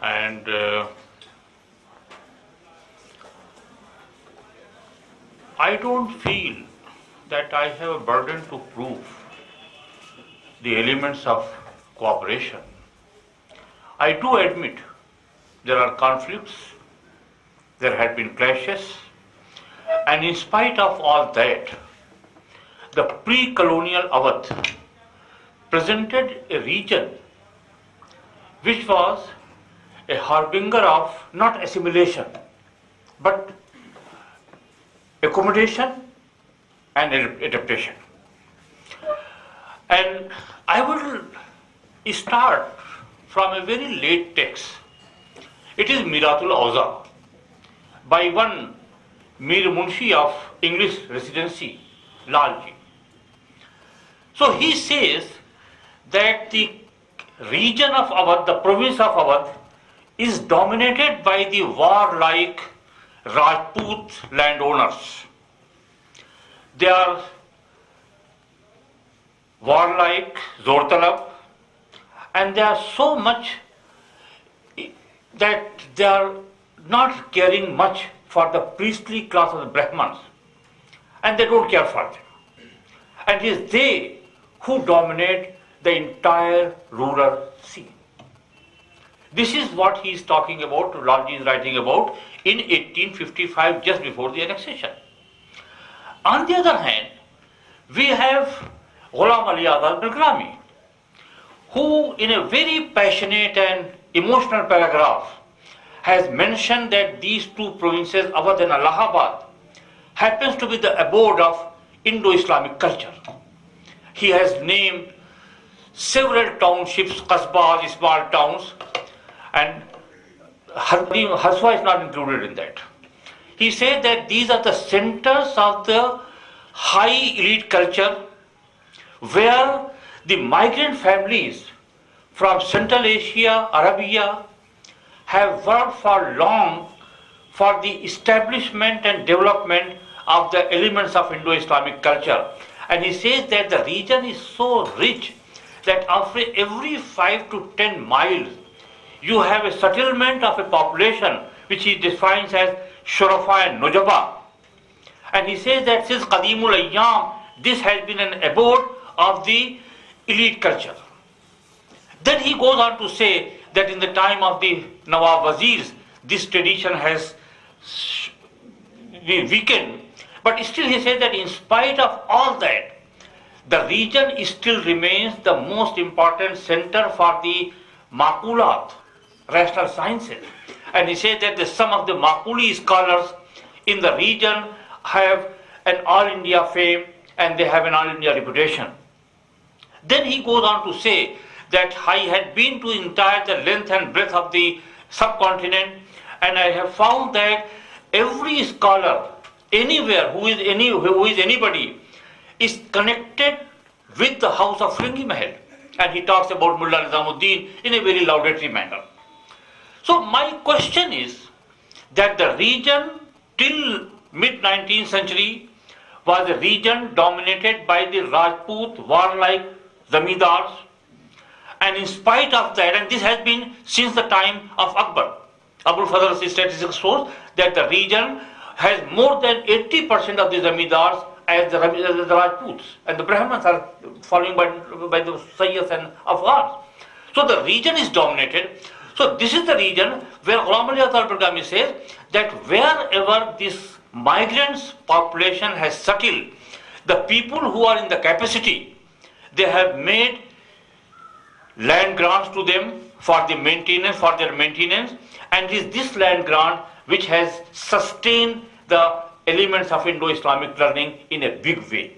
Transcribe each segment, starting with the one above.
And I don't feel that I have a burden to prove the elements of cooperation. I do admit there are conflicts, there had been clashes, and in spite of all that, the pre-colonial Awadh presented a region which was a harbinger of not assimilation, but accommodation and adaptation. And I will start from a very late text. It is Miratul Awza by one Mir Munshi of English Residency, Lalji. So he says that the region of Awadh, the province of Awadh, is dominated by the warlike Rajput landowners. They are warlike, Zortalab, and they are so much that they are not caring much for the priestly class of the Brahmins, and they don't care for them. And it is they who dominate the entire rural scene. This is what he is talking about, Lalji is writing about in 1855, just before the annexation. On the other hand, we have Ghulam Ali Azad Naqami, who in a very passionate and emotional paragraph has mentioned that these two provinces, Awadh and Allahabad, happens to be the abode of Indo-Islamic culture. He has named several townships, qasbas, small towns, and Haswa is not included in that. He said that these are the centers of the high elite culture where the migrant families from Central Asia, Arabia have worked for long for the establishment and development of the elements of Indo-Islamic culture. And he says that the region is so rich that after every 5 to 10 miles, you have a settlement of a population which he defines as Shurafa and Nujaba. And he says that since Qadimul Ayyam, this has been an abode of the elite culture. Then he goes on to say that in the time of the Nawab Wazirs, this tradition has weakened. But still he says that in spite of all that, the region still remains the most important center for the Maqulat, rational sciences. And he said that some of the Maquli scholars in the region have an all India fame and they have an all India reputation. Then he goes on to say that I had been to entire the length and breadth of the subcontinent, and I have found that every scholar anywhere who is anybody is connected with the house of Fringi Mahal. And he talks about Mullah Nizamuddin in a very laudatory manner. So my question is that the region till mid-19th century was a region dominated by the Rajput warlike zamindars, and in spite of that, and this has been since the time of Akbar, Abul Fazl's statistics shows that the region has more than 80% of the zamindars as the Rajputs, and the Brahmins are following by the Sayyids and Afghans. So the region is dominated. So this is the region where Ghulam Ali Azad Bargami says that wherever this migrants population has settled, the people who are in the capacity, they have made land grants to them for the maintenance, for their maintenance, and it is this land grant which has sustained the elements of Indo-Islamic learning in a big way.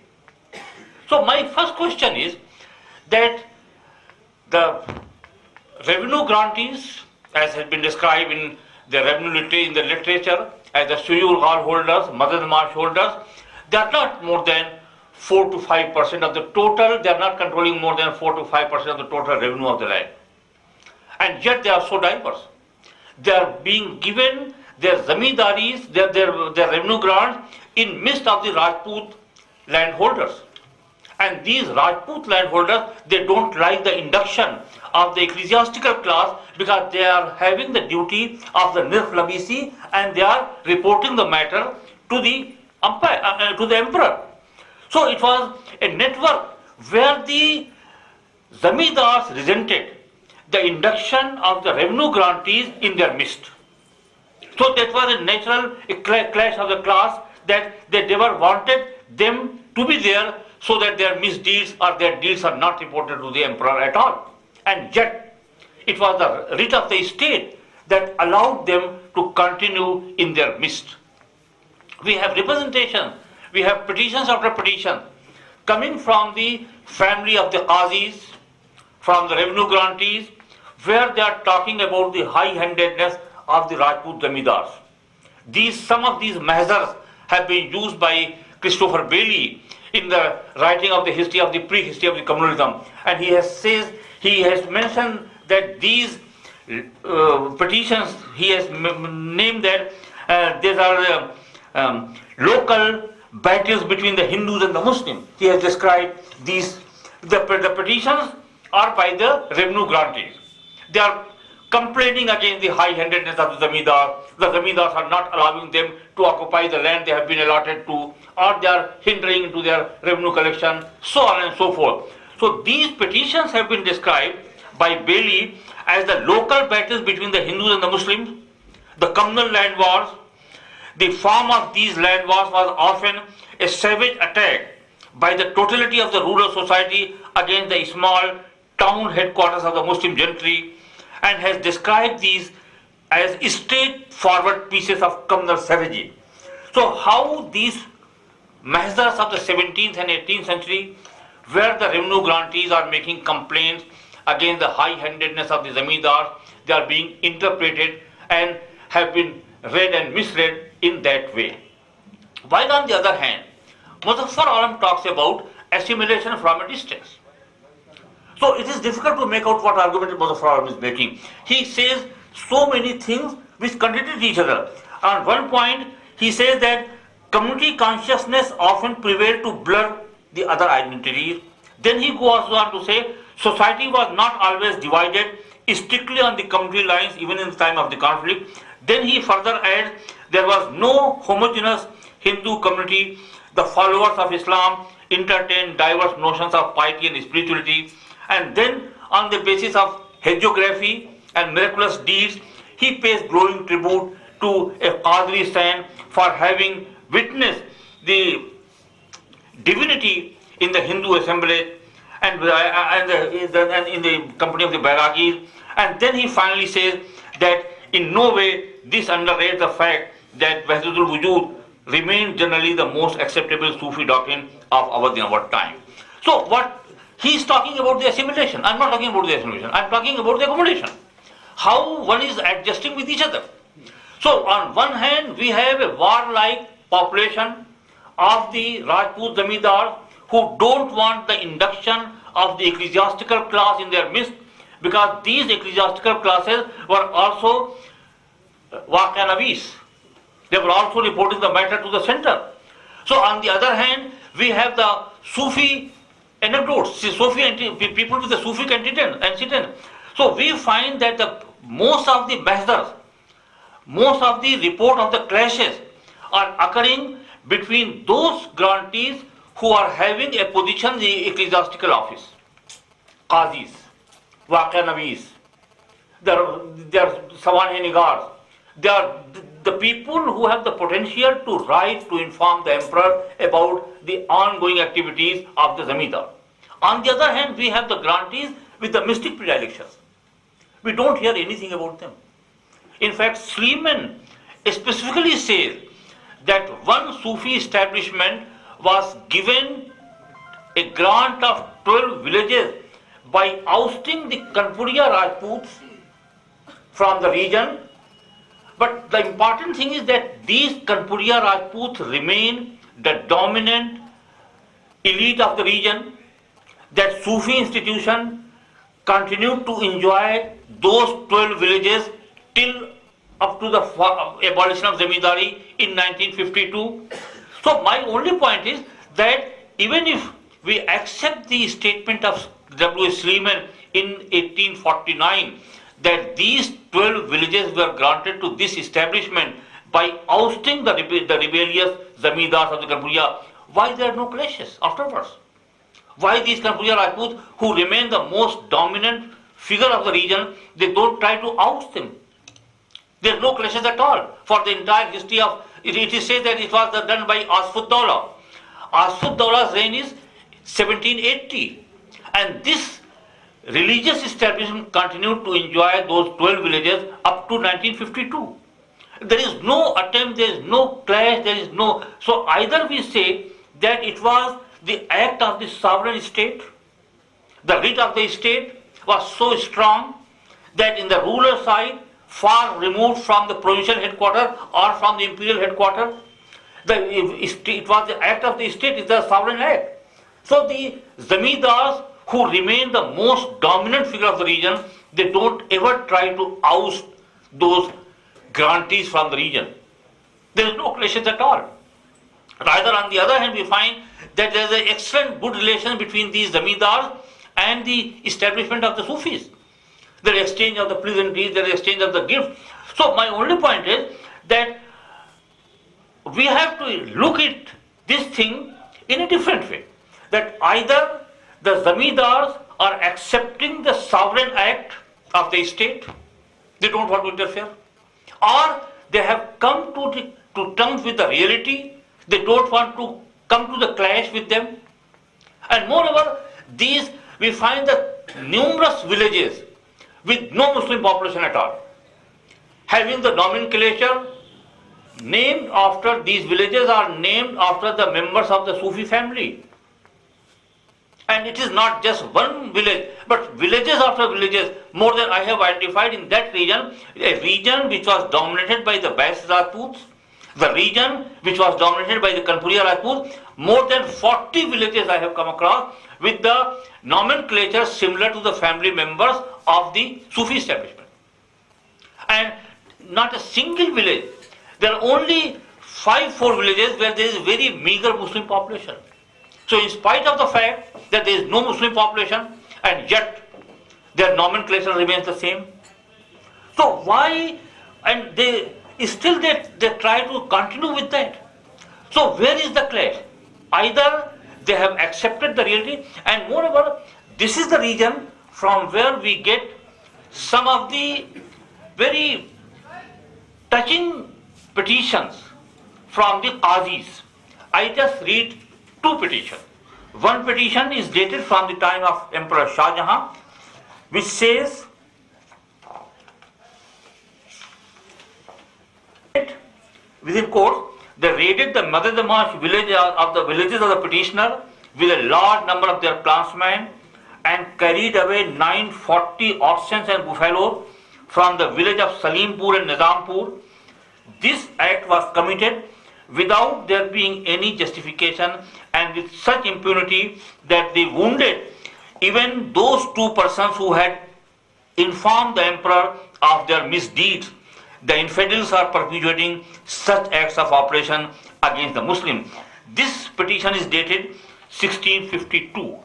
So my first question is that the revenue grantees, as has been described in the in the literature as the Suyul Ghal holders, Madad Marsh holders, they are not more than 4 to 5% of the total, they are not controlling more than 4 to 5% of the total revenue of the land. And yet they are so diverse. They are being given their zamindaris, their revenue grants in midst of the Rajput landholders. And these Rajput landholders, they don't like the induction of the ecclesiastical class because they are having the duty of the nirflamisi and they are reporting the matter to the umpire, to the emperor. So it was a network where the zamindars resented the induction of the revenue grantees in their midst. So that was a natural clash of the class that they never wanted them to be there so that their misdeeds or their deeds are not reported to the emperor at all. And yet, it was the writ of the state that allowed them to continue in their midst. We have representation, we have petitions after petition coming from the family of the qazis, from the revenue grantees, where they are talking about the high-handedness of the Rajput zamindars. Some of these measures have been used by Christopher Bailey in the writing of the history of the prehistory of the communalism, and he has mentioned that these petitions, he has named that these are local battles between the Hindus and the Muslims. He has described these. The petitions are by the revenue grantees. They are complaining against the high-handedness of the zamindar. The zamindars are not allowing them to occupy the land they have been allotted to, or they are hindering into their revenue collection, so on and so forth. So these petitions have been described by Bailey as the local battles between the Hindus and the Muslims, the communal land wars. The form of these land wars was often a savage attack by the totality of the rural society against the small town headquarters of the Muslim gentry, and has described these as straightforward pieces of communal savagery. So how these measures of the 17th and 18th century, where the revenue grantees are making complaints against the high-handedness of the zamindar, they are being interpreted and have been read and misread in that way. While on the other hand, Muzaffar Alam talks about assimilation from a distance. So it is difficult to make out what argument Muzaffar Alam is making. He says so many things which contradict each other. On one point, he says that community consciousness often prevailed to blur the other identities. Then he goes on to say society was not always divided strictly on the community lines even in the time of the conflict. Then he further adds there was no homogeneous Hindu community. The followers of Islam entertained diverse notions of piety and spirituality. And then on the basis of hagiography and miraculous deeds, he pays glowing tribute to a Qadri saint for having witnessed the divinity in the Hindu assembly and in the company of the Bairagis. And then he finally says that in no way this underrates the fact that Wahdatul Wujud remained generally the most acceptable Sufi doctrine of our time. So what he is talking about the assimilation. I am not talking about the assimilation. I am talking about the accommodation. How one is adjusting with each other. So on one hand, we have a warlike population of the Rajput zamindars who don't want the induction of the ecclesiastical class in their midst, because these ecclesiastical classes were also waqanavis. They were also reporting the matter to the center. So on the other hand, we have the Sufi anecdotes, people with the Sufi antecedent. So we find that most of the measures, most of the report of the clashes are occurring between those grantees who are having a position in the ecclesiastical office. Qazis, Waqanavis, they are Sawan-e-Nigars, they are the people who have the potential to write, to inform the emperor about the ongoing activities of the zamindar. On the other hand, we have the grantees with the mystic predilections. We don't hear anything about them. In fact, Sleeman specifically says that one Sufi establishment was given a grant of 12 villages by ousting the Kanpuriya Rajputs from the region. But the important thing is that these Kanpuriya Rajputs remain the dominant elite of the region. That Sufi institution continued to enjoy those 12 villages till up to the abolition of zamindari in 1952. So my only point is that even if we accept the statement of W. Sleeman in 1849 that these 12 villages were granted to this establishment by ousting the rebellious zamindars of the Kanpuriya, why there are no clashes afterwards? Why these Kanpuriya Rajputs, who remain the most dominant figure of the region, they don't try to oust them? There are no clashes at all. For the entire history of it is said that it was done by Asfuddaulah. Asfuddaullah's reign is 1780, and this religious establishment continued to enjoy those 12 villages up to 1952. There is no attempt, there is no clash, there is no. So either we say that it was the act of the sovereign state, the writ of the state was so strong that in the ruler side, far removed from the provincial headquarters or from the imperial headquarters, it was the act of the state, it's the sovereign act. So the zamindars, who remain the most dominant figure of the region, they don't ever try to oust those grantees from the region. There is no clashes at all. Rather, on the other hand, we find that there is an excellent good relation between these zamindars and the establishment of the Sufis. The exchange of the pleasantries, the exchange of the gifts. So my only point is that we have to look at this thing in a different way. That either the zamindars are accepting the sovereign act of the state, they don't want to interfere, or they have come to terms with the reality, they don't want to come to the clash with them. And moreover, these we find that numerous villages with no Muslim population at all, having the nomenclature named after, these villages are named after the members of the Sufi family. And it is not just one village, but villages after villages, more than I have identified in that region, a region which was dominated by the Bais Rajputs, the region which was dominated by the Kanpuriya Rajputs, more than 40 villages I have come across with the nomenclature similar to the family members of the Sufi establishment. And not a single village. There are only 4 villages where there is very meager Muslim population. So in spite of the fact that there is no Muslim population, and yet their nomenclature remains the same. So why, and they try to continue with that. So where is the clash? Either they have accepted the reality, and moreover, this is the region from where we get some of the very touching petitions from the Qazis. I just read 2 petitions. One petition is dated from the time of Emperor Shah Jahan, which says, within quotes, they raided the Madadamash village of the villages of the petitioner with a large number of their clansmen and carried away 940 oxen and buffaloes from the village of Salimpur and Nizampur. This act was committed without there being any justification and with such impunity that they wounded even those 2 persons who had informed the emperor of their misdeeds. The infidels are perpetuating such acts of oppression against the Muslim. This petition is dated 1652.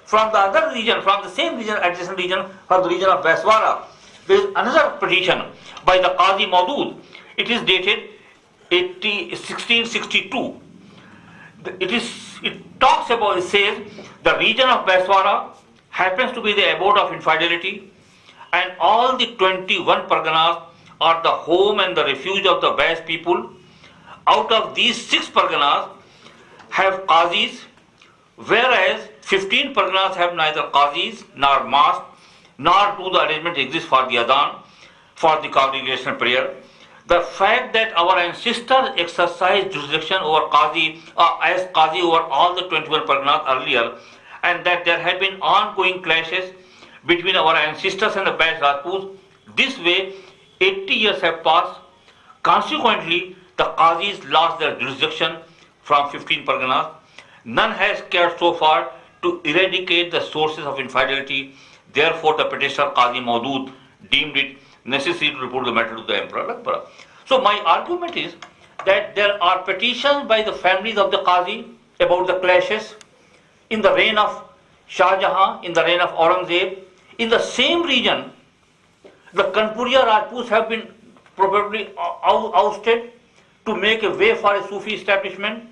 From the other region, from the same region, adjacent region, from the region of Baiswara, there is another petition by the Qazi Maudud. It is dated 1662. It says the region of Baiswara happens to be the abode of infidelity, and all the 21 parganas are the home and the refuge of the Bais people. Out of these 6 parganas have qazis, whereas 15 parganas have neither qazis nor mosque, nor do the arrangement exist for the adhan, for the congregational prayer. The fact that our ancestors exercised jurisdiction over qazi, as qazi over all the 21 parganas earlier, and that there have been ongoing clashes between our ancestors and the Bais Rajputs, this way 80 years have passed. Consequently, the qazis lost their jurisdiction from 15 parganas. None has cared so far to eradicate the sources of infidelity. Therefore, the petitioner Qazi Maudud deemed it necessary to report the matter to the emperor. So my argument is that there are petitions by the families of the Qazi about the clashes. in the reign of Shah Jahan, in the reign of Aurangzeb. In the same region, the Kanpuriya Rajputs have been probably ousted to make a way for a Sufi establishment,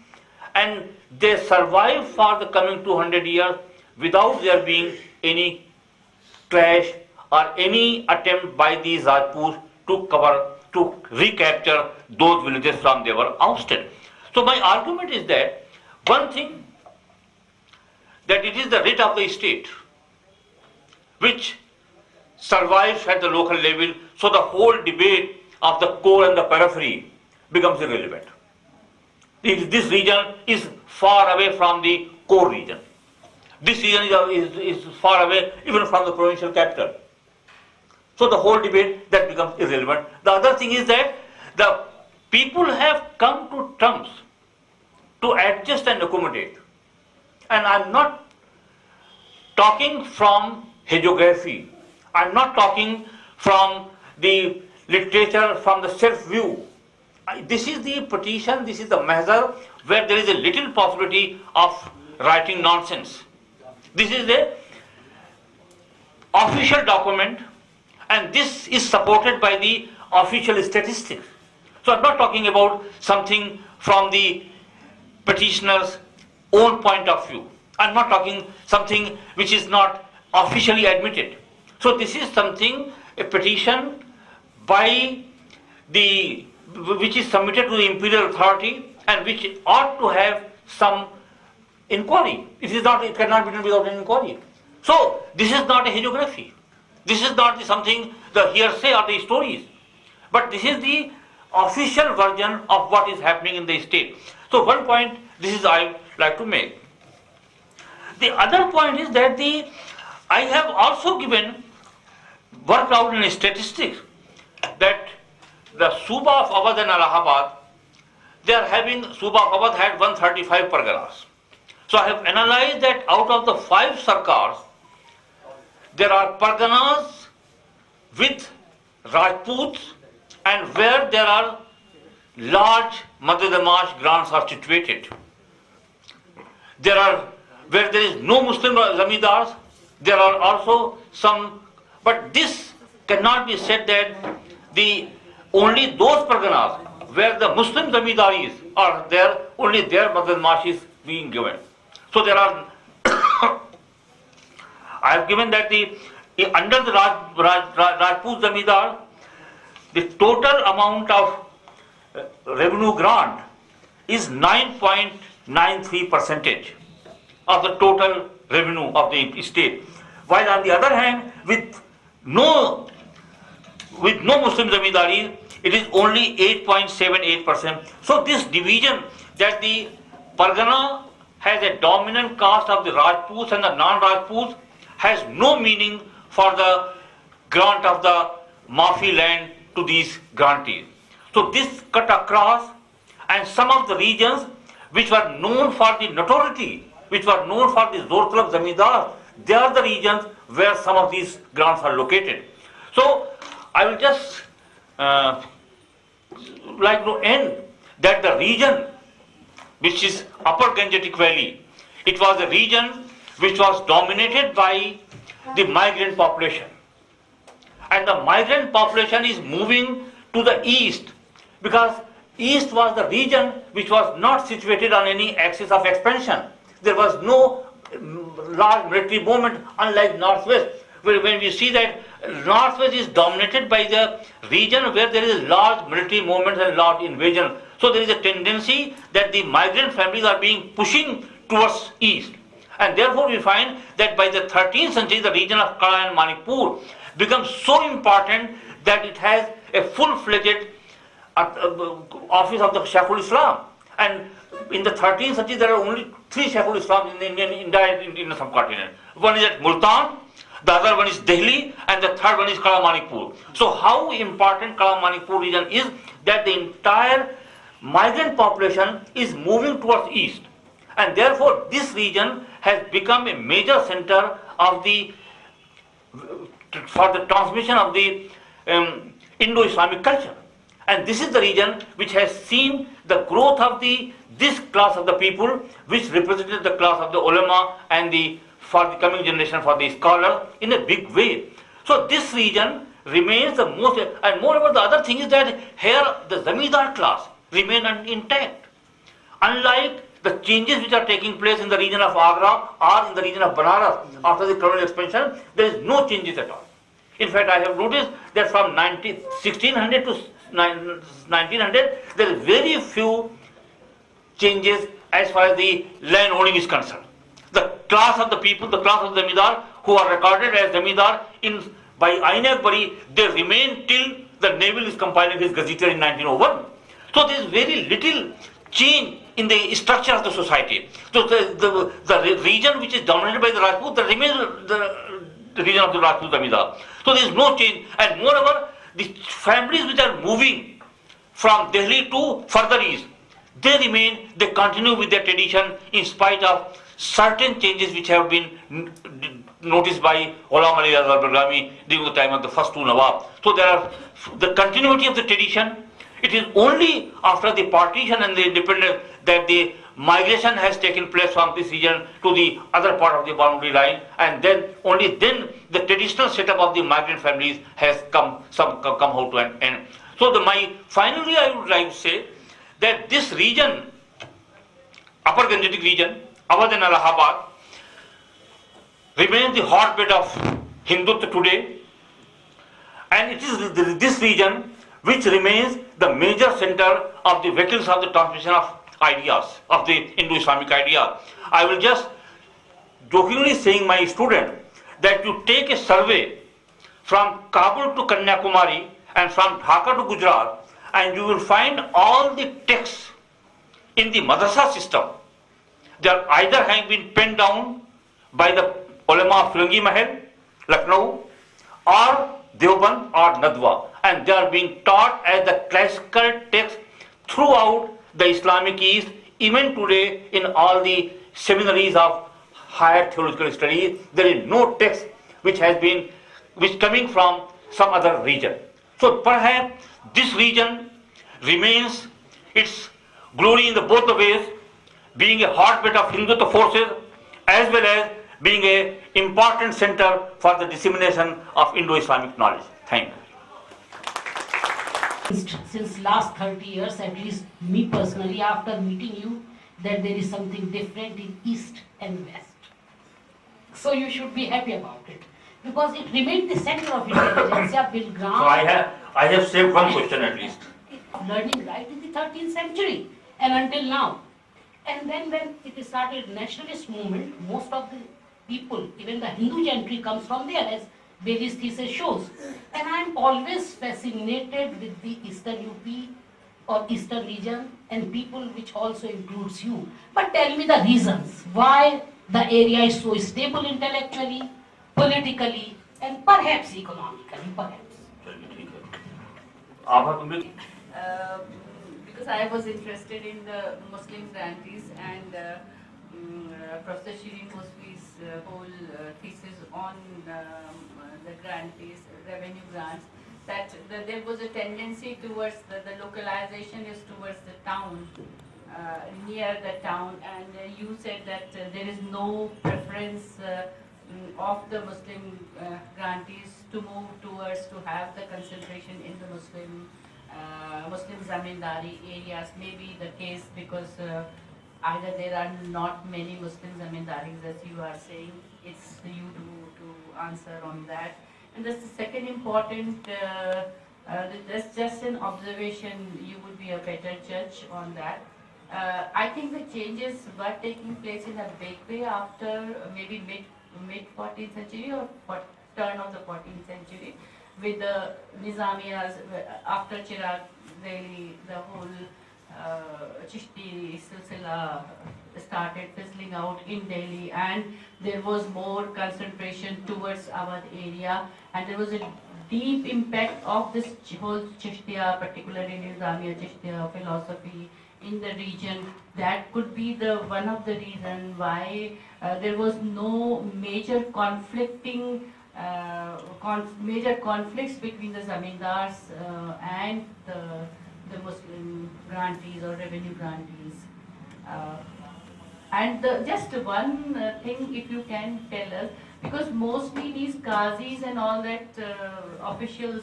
and they survive for the coming 200 years without there being any clash or any attempt by these Rajputs to recapture those villages from they were ousted. So my argument is that one thing, that it is the writ of the state which survives at the local level, so the whole debate of the core and the periphery becomes irrelevant. This region is far away from the core region. This region is far away even from the provincial capital. So the whole debate that becomes irrelevant. The other thing is that the people have come to terms to adjust and accommodate. And I'm not talking from hagiography. I'm not talking from the literature, from the self-view. This is the petition, this is the measure where there is a little possibility of writing nonsense. This is the official document, and this is supported by the official statistics. So I'm not talking about something from the petitioner's own point of view. I'm not talking something which is not officially admitted. So this is something, a petition by which is submitted to the imperial authority and which ought to have some inquiry. It cannot be done without an inquiry. So this is not a hagiography. This is not something, the hearsay or the stories. But this is the official version of what is happening in the state. So one point, this is I would like to make. The other point is that I have also worked out in statistics that the Suba of Awadh and Allahabad, Suba of Awadh had 135 parganas. So I have analyzed that out of the 5 sarkars, there are parganas with Rajputs and where there are large Madhyadamash grants are situated. Where there is no Muslim zamindars, there are also some, but this cannot be said that only those parganas where the Muslim zamindaris are there, only their Madhyadamash is being given. So there are, I have given that under the Rajput zamindar, the total amount of revenue grant is 9.93% of the total revenue of the state. While on the other hand, with no Muslim zamindari, it is only 8.78%. So this division that the Pargana has a dominant caste of the Rajputs and the non-Rajputs has no meaning for the grant of the Mafi land to these grantees. So this cut across, and some of the regions which were known for the notoriety, which were known for the Zor Talab zamindar, they are the regions where some of these grants are located. So I will just like to end that the region which is Upper Gangetic Valley, it was a region which was dominated by the migrant population. And the migrant population is moving to the east because east was the region which was not situated on any axis of expansion. There was no large military movement unlike northwest. When we see that northwest is dominated by the region where there is large military movements and large invasion. So there is a tendency that the migrant families are pushing towards east. And therefore we find that by the 13th century, the region of Kala and Manipur becomes so important that it has a full-fledged office of the Sheikhul Islam. And in the 13th century, there are only 3 Sheikhul Islam in the Indian subcontinent. One is at Multan, the other one is Delhi, and the third one is Kala Manipur. So how important Kala Manipur region is that the entire migrant population is moving towards east. And therefore this region has become a major center of for the transmission of the Indo-Islamic culture. And this is the region which has seen the growth of this class of the people, which represented the class of the ulama and for the coming generation, for the scholars, in a big way. So this region remains the most, and moreover the other thing is that here the Zamindar class remain intact. Unlike the changes which are taking place in the region of Agra or in the region of Banaras after the colonial expansion, there is no changes at all. In fact, I have noticed that from 1600 to 1900, there is very few changes as far as the land owning is concerned. The class of the people, the class of the Zamindar, who are recorded as Zamindar by Ain Akbari, they remain till the Neville is compiling his Gazetteer in 1901. So there is very little change in the structure of the society. So the region which is dominated by the Rajput, that remains the region of the Rajput Zamindar. So there is no change, and moreover, the families which are moving from Delhi to further east, they remain, they continue with their tradition in spite of certain changes which have been noticed by Ghulam Ali Azhar Bargami during the time of the first two Nawab. So there are the continuity of the tradition. It is only after the partition and the independence that the migration has taken place from this region to the other part of the boundary line, and then only then the traditional setup of the migrant families has come out to an end. So finally I would like to say that this region, Upper Gangetic region, Awadh and Allahabad, remains the hotbed of Hindutva today, and it is this region which remains the major center of the vehicles of the transmission of ideas, of the Indo-Islamic idea. I will just jokingly saying my student that you take a survey from Kabul to Kanyakumari and from Dhaka to Gujarat, and you will find all the texts in the madrasa system. They are either having been penned down by the ulama of Firangi Mahal, Lucknow, or Deoband or Nadwa, and they are being taught as the classical text throughout the Islamic East, even today in all the seminaries of higher theological studies. There is no text which coming from some other region. So perhaps this region remains its glory in both the ways, being a hotbed of Hindutva forces as well as being an important center for the dissemination of Indo-Islamic knowledge. Thank you. Since last 30 years, at least me personally, after meeting you, that there is something different in East and West. So you should be happy about it, because it remained the center of intelligentsia, built ground. So I have saved one question at least. Learning right in the 13th century and until now. And then when it started nationalist movement, most of the people, even the Hindu gentry comes from there, as Bailey's thesis shows. And I am always fascinated with the Eastern UP or Eastern region and people, which also includes you. But tell me the reasons why the area is so stable intellectually, politically, and perhaps economically, perhaps. Because I was interested in the Muslim grantees, and Professor Shirin Mosvi's whole thesis on the grantees, revenue grants, that there was a tendency towards the localization is towards the town, near the town, and you said that there is no preference of the Muslim grantees to move towards to have the concentration in the Muslim zamindari areas. May be the case because either there are not many Muslim zamindaris, as you are saying. It's you to answer on that. And that's the second important, that's just an observation, you would be a better judge on that. I think the changes were taking place in a big way after maybe mid 14th century or turn of the 14th century, with the Nizamiyas, after Chirag, really the whole Chishti silsila started fizzling out in Delhi, and there was more concentration towards Awadh area, and there was a deep impact of this whole Chishtiya, particularly Nizamiya Chishtiya philosophy in the region. That could be one of the reasons why there was no major conflicting major conflicts between the zamindars and the Muslim grantees or revenue grantees. Uh, and just one thing, if you can tell us, because mostly these qazis and all that officials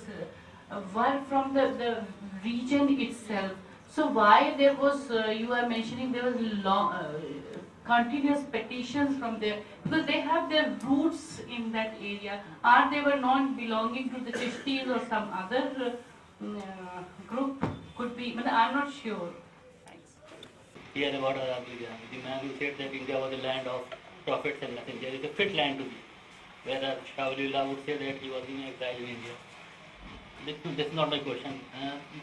were from the region itself. So why there was, you are mentioning there was long, continuous petitions from there, because they have their roots in that area, or they were not belonging to the Chishtis or some other group, could be, but I'm not sure. Thanks. Here about Arabia, the man who said that India was the land of prophets and messengers, it's a fit land to be. Whereas Shahulillah would say that he was in exile in India. This is not my question.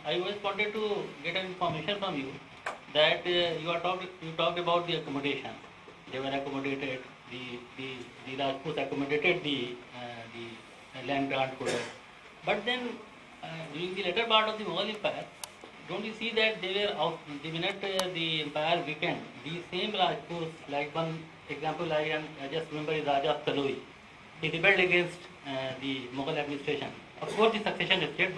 I always wanted to get an information from you that you talked about the accommodation. They were accommodated. The Rajputs accommodated the land grant holder. But then during the later part of the Mughal Empire, don't you see that they were out the minute the empire weakened? The same Rajputs, like one example I just remember is Raja of Taloi. He rebelled against the Mughal administration. Of course, the succession is state,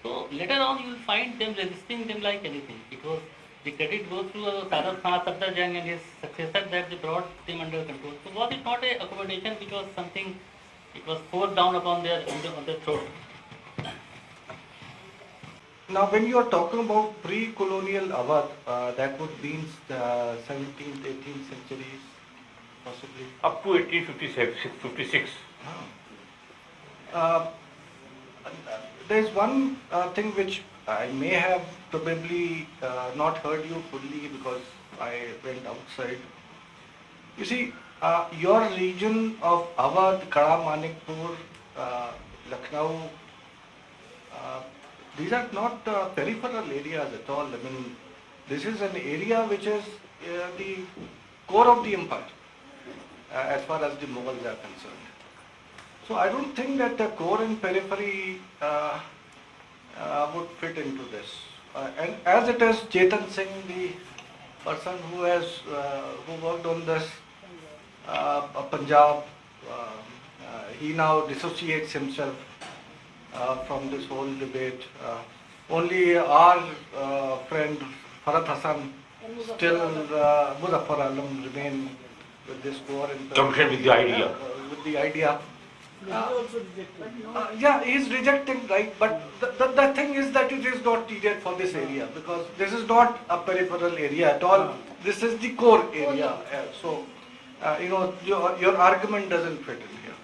so later on you will find them resisting them like anything. It was the credit goes to Sadat Khan, Safdar Jang and his successor that they brought them under control. So was it not a accommodation which was something, it was forced down upon their on their throat? Now, when you are talking about pre-colonial Awadh, that would mean the 17th, 18th centuries, possibly. Up to 1856. There is one thing which I may have probably not heard you fully because I went outside. You see, your region of Awadh, Kara, Manikpur, Lucknow, these are not peripheral areas at all. I mean, this is an area which is the core of the empire as far as the Mughals are concerned. So I don't think that the core and periphery would fit into this. And as it is, Chetan Singh, the person who has who worked on this Punjab, he now dissociates himself from this whole debate. Only our friend Farhat Hassan, still Muzaffar Alam, remain with this core and Committed with the idea. With the idea. Yeah, he is rejecting, right? But the thing is that it is not needed for this area because this is not a peripheral area at all. This is the core area. So, your argument doesn't fit in here.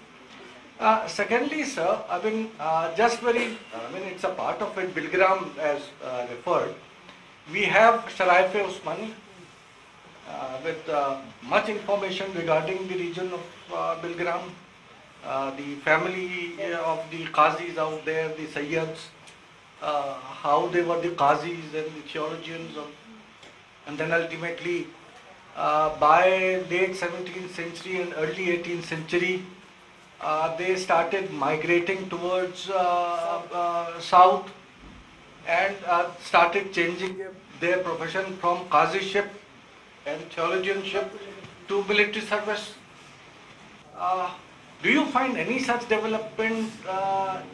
Secondly, sir, I mean, it's a part of it. Bilgram, as referred, we have Sharaif-e Usmani with much information regarding the region of Bilgram. The family of the Qazis out there, the Sayyids, how they were the Qazis and the theologians, and then ultimately by late 17th century and early 18th century, they started migrating towards south and started changing their profession from Qaziship and theologianship to military service. Do you find any such development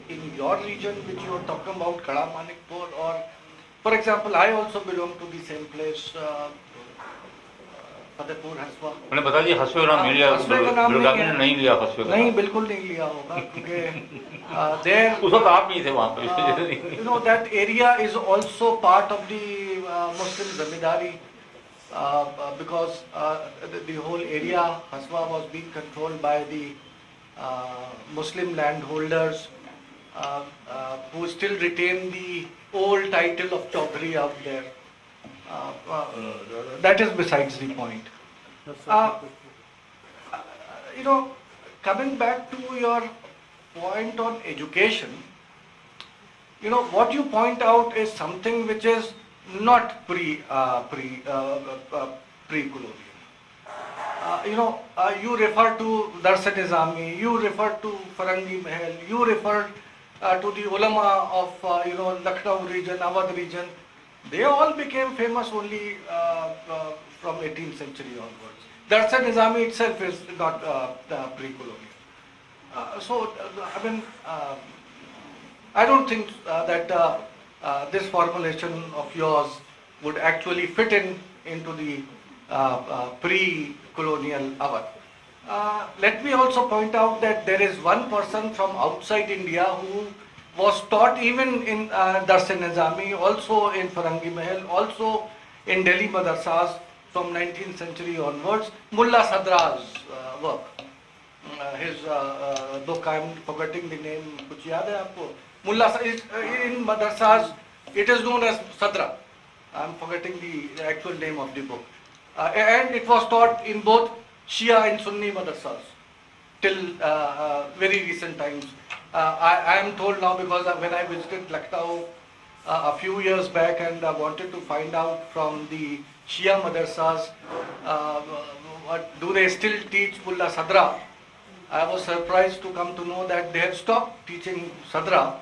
in your region which you are talking about, Kara Manikpur, or, for example, I also belong to the same place, Fatehpur, Haswa. मैंने बता दिया हसवे का नाम नहीं लिया, बिलगामी ने नहीं लिया हसवे का नाम। नहीं, बिल्कुल नहीं लिया होगा क्योंकि there उस वक्त आप नहीं थे वहाँ पे। You know, that area is also part of the Muslim zamindari because the whole area, Haswa, was being controlled by the Muslim landholders who still retain the old title of Chaudhry out there. That is besides the point. Coming back to your point on education, what you point out is something which is not pre-colonial. You refer to Dars-e-Nizami, you refer to Farangi Mahal, you refer to the ulama of Lucknow region, Awadh region. They all became famous only from 18th century onwards. Dars-e-Nizami itself is not pre-colonial. I mean, I don't think that this formulation of yours would actually fit into the pre-colonial Awadh. Let me also point out that there is one person from outside India who was taught even in Dars-e-Nizami, also in Farangi Mahal, also in Delhi madrasas from 19th century onwards, Mullah Sadra's work. His book, I am forgetting the name, kuch yaad hai aapko? Mullah in madrasas, it is known as Sadra. I am forgetting the actual name of the book. And it was taught in both Shia and Sunni madrasas till very recent times. I am told now because when I visited Lucknow a few years back and I wanted to find out from the Shia madrasas, do they still teach Mullah Sadra? I was surprised to come to know that they had stopped teaching Sadra.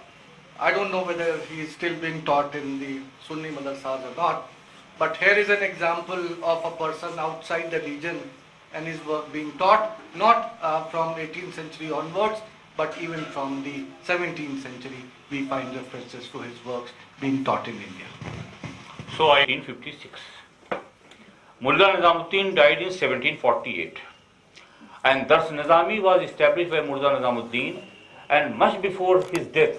I don't know whether he is still being taught in the Sunni madrasas or not. But here is an example of a person outside the region and his work being taught, not from 18th century onwards, but even from the 17th century, we find references to his works being taught in India. So, 1856. Mullah Nizamuddin died in 1748. And Dars-e-Nizami was established by Mullah Nizamuddin, and much before his death,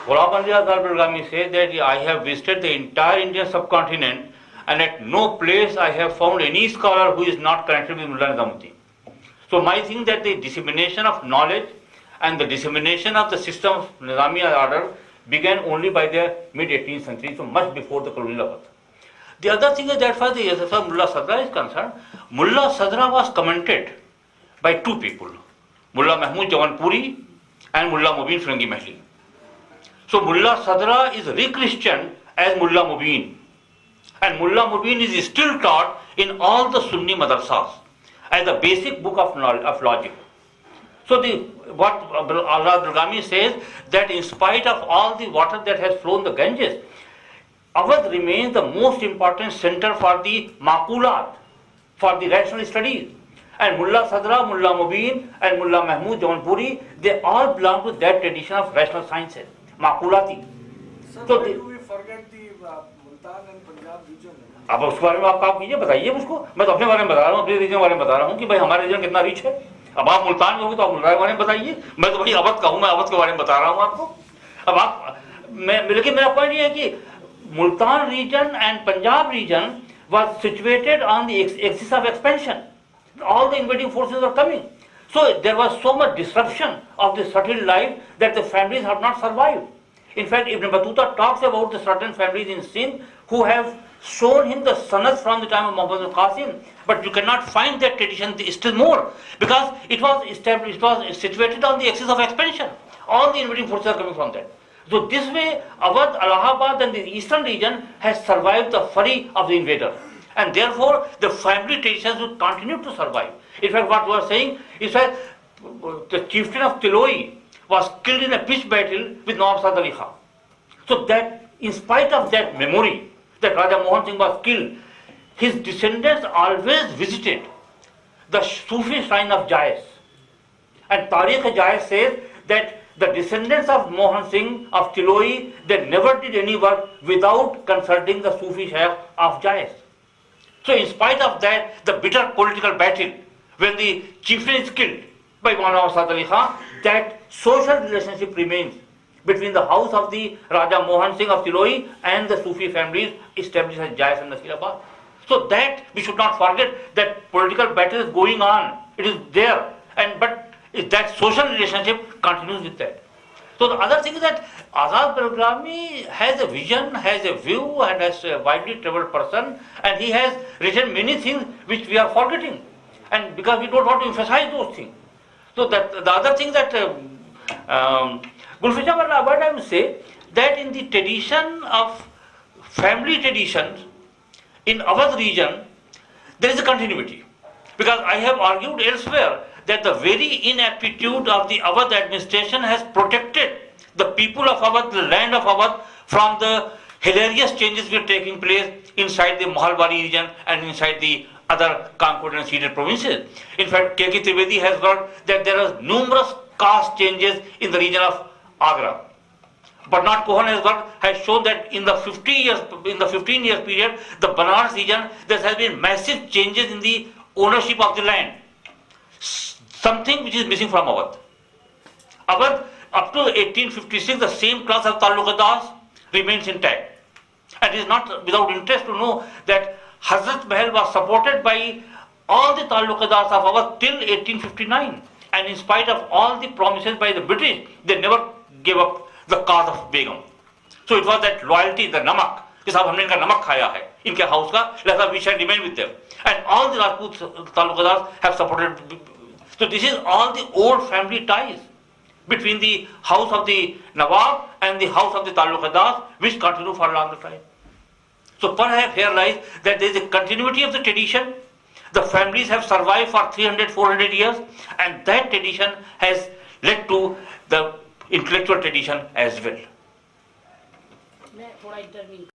Ghulam Ali Azhar Belgami said that I have visited the entire Indian subcontinent and at no place I have found any scholar who is not connected with Mullah Nizamuddin. So my thing that the dissemination of knowledge and the dissemination of the system of Nizami order began only by the mid-18th century, so much before the colonial Awadh. The other thing is that as far as Mullah Sadra is concerned, Mullah Sadra was commented by two people, Mullah Mahmud Jawanpuri and Mullah Mubin Firangi Mahli. So Mullah Sadra is re-Christian as Mullah Mubin, and Mullah Mubin is still taught in all the Sunni madrasas as the basic book of logic. So what Allah Belgami says that in spite of all the water that has flown the Ganges, Awadh remains the most important center for the maqulat, for the rational studies. And Mullah Sadra, Mullah Mubin and Mullah Mahmud Jawanpuri, they all belong to that tradition of rational sciences, makulati. Sir, So why the, do we forget the Multan and Punjab region? अब उसके बारे में आप काम कीजिए, बताइए उसको. मैं तो अपने बारे में बता रहा हूँ, अपने रीजन के बारे में बता रहा हूँ कि भाई हमारे रीजन कितना रिच है. अब आप मुल्तान में होंगे तो आप मुल्तान के बारे में बताइए. मैं तो भाई अवध का हूँ, मैं अवध के बारे में बता रहा हूँ आपको. अब आप लेकिन मेरा पॉइंट ये है कि Multan region and Punjab region was situated on the axis of expansion. All the invading forces were coming. So there was so much disruption of the settled life that the families have not survived. In fact, Ibn Battuta talks about the certain families in Sindh who have shown him the sanad from the time of Muhammad al-Qasim, but you cannot find that tradition still more because it was established, it was situated on the axis of expansion. All the invading forces are coming from that. So this way, Awadh, Allahabad and the eastern region has survived the fury of the invader. And therefore, the family traditions would continue to survive. In fact, what we are saying is that the chieftain of Tiloi was killed in a pitched battle with Nawab Saad Ali Khan. So that, in spite of that memory, that Raja Mohan Singh was killed, his descendants always visited the Sufi shrine of Jais. And Tariq-e-Jais says that the descendants of Mohan Singh of Tiloi, they never did any work without consulting the Sufi Shaykh of Jais. So in spite of that, the bitter political battle, when the chieftain is killed by Maulana Saad Ali Khan, that social relationship remains between the house of the Raja Mohan Singh of Tiloi and the Sufi families established as Jais and Nasirabad. So that we should not forget that political battle is going on. It is there, but that social relationship continues with that. So the other thing is that Azad Belgami has a vision, has a view, and has a widely travelled person, and he has written many things which we are forgetting, and because we don't want to emphasize those things. So that the other thing that Gulfisha Wallah, what I will say that in the tradition of family traditions in Awadh region, there is a continuity, because I have argued elsewhere that the very inaptitude of the Awadh administration has protected the people of Awadh, the land of Awadh, from the hilarious changes which are taking place inside the Mahalwari region and inside the other conquered and ceded provinces. In fact, K.K. Trivedi has wrote that there are numerous caste changes in the region of Agra. Bernard Cohen's work has shown that in the 15 years period, the Banaras region, there has been massive changes in the ownership of the land. Something which is missing from Awadh. Awadh, up to 1856, the same class of Taluqadas remains intact. And it is not without interest to know that Hazrat Mahal was supported by all the Taluqadas of Awadh till 1859. And in spite of all the promises by the British, they never gave up the cause of Begum. So it was that loyalty, the namak, कि साहब हमने इनका नमक खाया है इनके house का, लिहाजा we shall remain with them. And all the Rajput Taluqadas have supported. So this is all the old family ties between the house of the Nawab and the house of the Taluqadas, which continue for a long time. So perhaps here lies that there is a continuity of the tradition. The families have survived for 300, 400 years, and that tradition has led to the intellectual tradition as well. मैं थोड़ा intervene